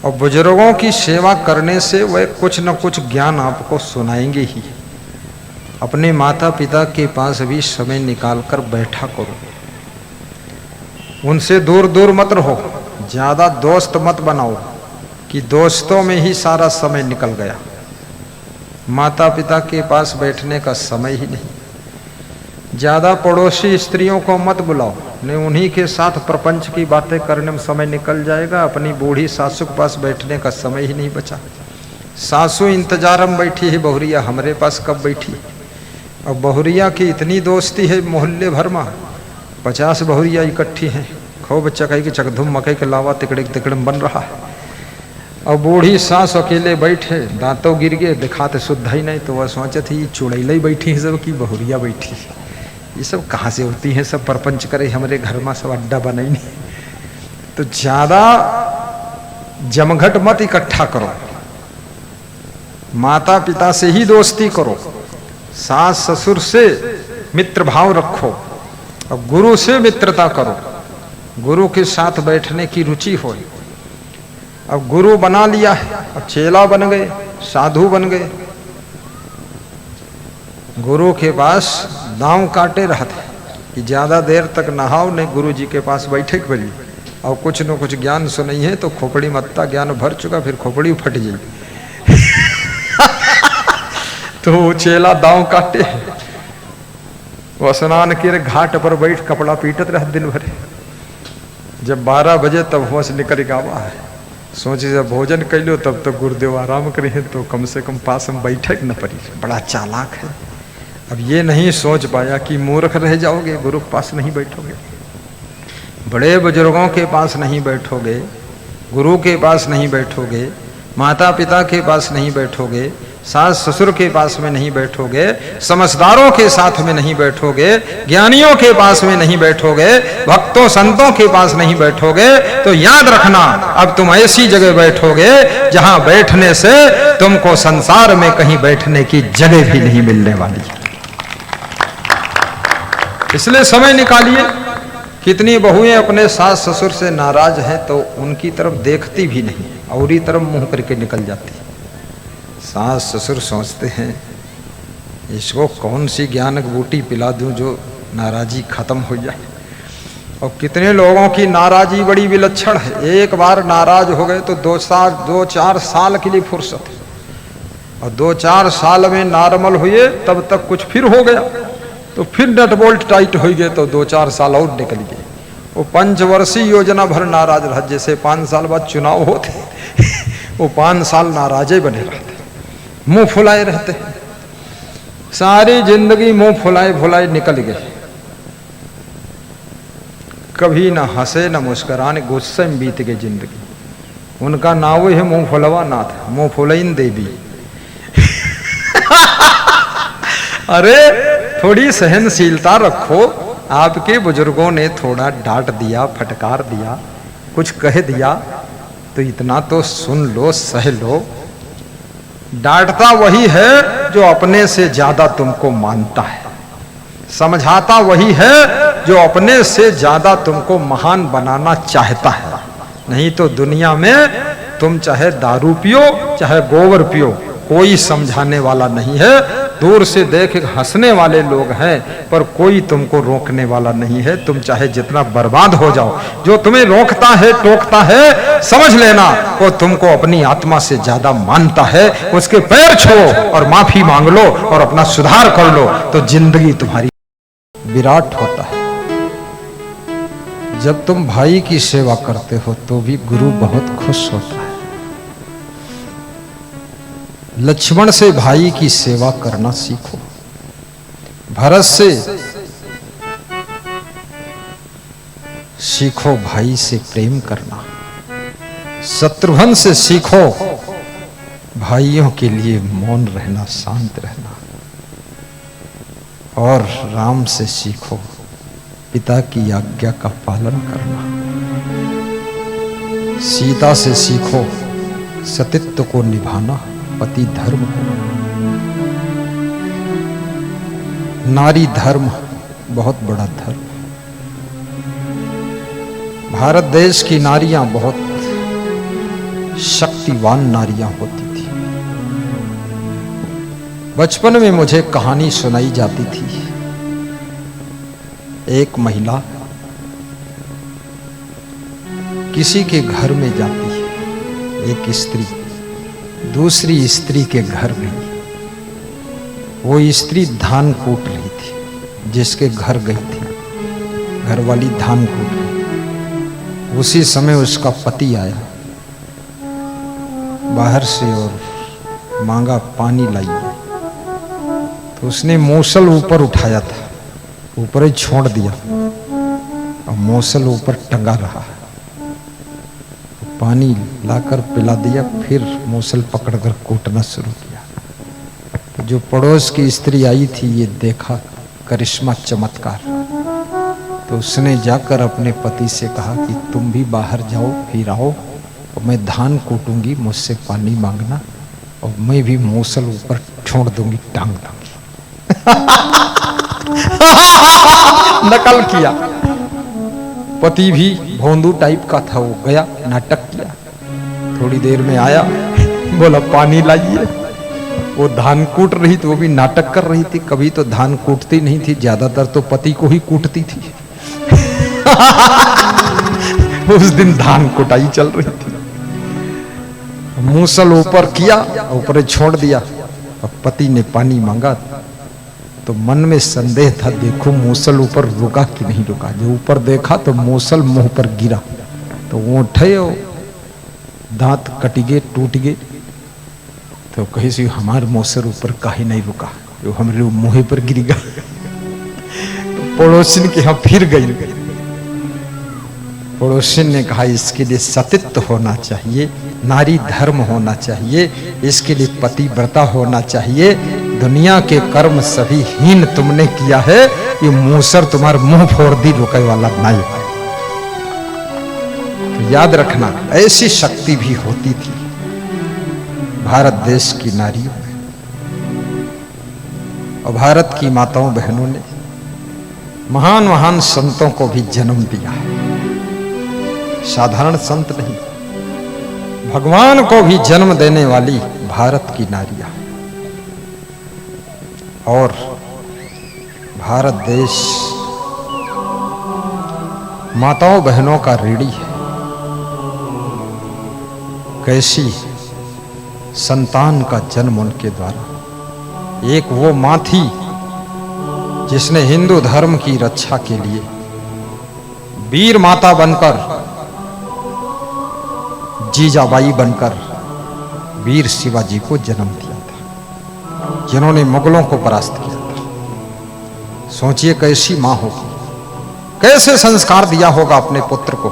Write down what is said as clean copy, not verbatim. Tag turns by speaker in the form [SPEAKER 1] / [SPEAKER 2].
[SPEAKER 1] और बुजुर्गों की सेवा करने से वह कुछ न कुछ ज्ञान आपको सुनाएंगे ही। अपने माता पिता के पास भी समय निकालकर बैठा करो, उनसे दूर दूर मत रहो, ज्यादा दोस्त मत बनाओ कि दोस्तों में ही सारा समय निकल गया। माता पिता के पास बैठने का समय ही नहीं। ज्यादा पड़ोसी स्त्रियों को मत बुलाओ, नहीं उन्हीं के साथ प्रपंच की बातें करने में समय निकल जाएगा। अपनी बूढ़ी सासू के पास बैठने का समय ही नहीं बचा। सासू इंतजार में बैठी है, बहुरिया हमारे पास कब बैठी। और बहुरिया की इतनी दोस्ती है मोहल्ले भर में, 50 बहुरिया इकट्ठी हैं, खूब चकई के चकधुम मकई के लावा तिकड़े तिकड़म बन रहा है। और बूढ़ी सास अकेले बैठे, दांतों गिर गए, दिखाते शुद्ध ही नहीं, तो वह सोचे थी चुड़ैल ही बैठी है सब की बहुरिया बैठी है, ये सब कहाँ से होती हैं, सब परपंच करे हमारे घर में, सब अड्डा बना ही नहीं। तो ज्यादा जमघट मत इकट्ठा करो, माता पिता से ही दोस्ती करो, सास ससुर से मित्र भाव रखो और गुरु से मित्रता करो। गुरु के साथ बैठने की रुचि हो। अब गुरु बना लिया है, अब चेला बन गए, साधु बन गए। गुरु के पास दांव काटे रहते कि ज्यादा देर तक नहाओ नहीं, गुरु जी के पास बैठे बली और कुछ न कुछ ज्ञान सुनाई है तो खोपड़ी मत्ता ज्ञान भर चुका, फिर खोपड़ी फट जाएगी। तो चेला दांव काटे, वो स्नान के घाट पर बैठ कपड़ा पीटत रह दिन भर। जब 12 बजे तब होश निकल गावा है, सोचे जब भोजन कर लो तब तो गुरुदेव आराम करे हैं, तो कम से कम पास में बैठे न पड़ी। बड़ा चालाक है। अब ये नहीं सोच पाया कि मूर्ख रह जाओगे, गुरु के पास नहीं बैठोगे, बड़े बुजुर्गों के पास नहीं बैठोगे, गुरु के पास नहीं बैठोगे, माता पिता के पास नहीं बैठोगे, सास ससुर के पास में नहीं बैठोगे, समझदारों के साथ में नहीं बैठोगे, ज्ञानियों के पास में नहीं बैठोगे, भक्तों संतों के पास नहीं बैठोगे, तो याद रखना अब तुम ऐसी जगह बैठोगे जहां बैठने से तुमको संसार में कहीं बैठने की जगह भी नहीं मिलने वाली। इसलिए समय निकालिए। कितनी बहुएं अपने सास ससुर से नाराज हैं तो उनकी तरफ देखती भी नहीं, और ही तरफ मुंह करके निकल जाती। सास ससुर सोचते हैं इसको कौन सी ज्ञान की बूटी पिला दूं जो नाराजी खत्म हो जाए। और कितने लोगों की नाराजी बड़ी विलक्षण है, एक बार नाराज हो गए तो 2-4 साल के लिए फुर्सत है, और 2-4 साल में नॉर्मल हुए तब तक कुछ फिर हो गया, तो फिर नट बोल्ट टाइट हो गए तो 2-4 साल और निकल गए। वो 5 वर्षीय योजना भर नाराज रहा, जैसे 5 साल बाद चुनाव होते वो 5 साल नाराजे बने रहते, मुंह फुलाए रहते, सारी जिंदगी मुंह फुलाए फुलाए निकल गए। कभी ना हंसे ना मुस्कुराने, गुस्से में बीत गई जिंदगी। उनका नाव है मुंह फुलवा नाथ, मुंह फुलैन देवी। अरे थोड़ी सहनशीलता रखो। आपके बुजुर्गों ने थोड़ा डांट दिया, फटकार दिया, कुछ कह दिया तो इतना तो सुन लो, सह लो। डांटता वही है जो अपने से ज्यादा तुमको मानता है, समझाता वही है जो अपने से ज्यादा तुमको महान बनाना चाहता है। नहीं तो दुनिया में तुम चाहे दारू पियो चाहे गोबर पियो, कोई समझाने वाला नहीं है। दूर से देख हंसने वाले लोग हैं पर कोई तुमको रोकने वाला नहीं है। तुम चाहे जितना बर्बाद हो जाओ, जो तुम्हें रोकता है टोकता है, समझ लेना वो तुमको अपनी आत्मा से ज्यादा मानता है। उसके पैर छो और माफी मांग लो और अपना सुधार कर लो, तो जिंदगी तुम्हारी विराट होता है। जब तुम भाई की सेवा करते हो तो भी गुरु बहुत खुश होता है। लक्ष्मण से भाई की सेवा करना सीखो, भरत से सीखो भाई से प्रेम करना, शत्रुघ्न से सीखो भाइयों के लिए मौन रहना, शांत रहना, और राम से सीखो पिता की आज्ञा का पालन करना। सीता से सीखो सतीत्व को निभाना, पति धर्म को। नारी धर्म बहुत बड़ा धर्म। भारत देश की नारियां बहुत शक्तिवान नारियां होती थी। बचपन में मुझे कहानी सुनाई जाती थी। एक महिला किसी के घर में जाती है, एक स्त्री दूसरी स्त्री के घर गई। वो स्त्री धान कूट रही थी, जिसके घर गई थी घर वाली धान कूट रही। उसी समय उसका पति आया बाहर से और मांगा पानी लाइए। तो उसने मूसल ऊपर उठाया था, ऊपर ही छोड़ दिया और मूसल ऊपर टंगा रहा। पानी लाकर पिला दिया, फिर मूसल पकड़कर कूटना शुरू किया। तो जो पड़ोस की स्त्री आई थी ये देखा करिश्मा चमत्कार। तो उसने जाकर अपने पति से कहा कि तुम भी बाहर जाओ फिर आओ और मैं धान कूटूंगी, मुझसे पानी मांगना और मैं भी मूसल ऊपर छोड़ दूंगी, टांग दूंगी। नकल किया। पति भी भोंदू टाइप का था, वो गया नाटक किया। थोड़ी देर में आया, बोला पानी लाइए। वो धान कूट रही थी, वो भी नाटक कर रही थी। कभी तो धान कूटती नहीं थी, ज्यादातर तो पति को ही कूटती थी। उस दिन धान कुटाई चल रही थी। मूसल ऊपर किया, ऊपर छोड़ दिया। अब पति ने पानी मांगा तो मन में संदेह था, देखो मूसल ऊपर रुका कि नहीं रुका। जो ऊपर देखा तो मूसल मुंह पर गिरा, तो वो उठे दांत कट गए, टूट गए। तो कही सी हमार मूसल ऊपर काहे नहीं रुका, जो हमारे मुंह पर गिरेगा। तो पड़ोसिन के यहाँ फिर गई। पड़ोसिन ने कहा इसके लिए सतीत्व होना चाहिए, नारी धर्म होना चाहिए, इसके लिए पतिव्रता होना चाहिए। दुनिया के कर्म सभी हीन तुमने किया है, ये मूसर तुम्हारा मुंह फोड़ दी रुके वाला नहीं। तो याद रखना ऐसी शक्ति भी होती थी भारत देश की नारियों में। और भारत की माताओं बहनों ने महान महान संतों को भी जन्म दिया। साधारण संत नहीं, भगवान को भी जन्म देने वाली भारत की नारियां। और भारत देश माताओं बहनों का ऋणी है। कैसी संतान का जन्म उनके द्वारा। एक वो मां थी जिसने हिंदू धर्म की रक्षा के लिए वीर माता बनकर, जीजाबाई बनकर वीर शिवाजी को जन्म दिया था, जिन्होंने मुगलों को परास्त किया था। सोचिए कैसी मां होगी, कैसे संस्कार दिया होगा अपने पुत्र को।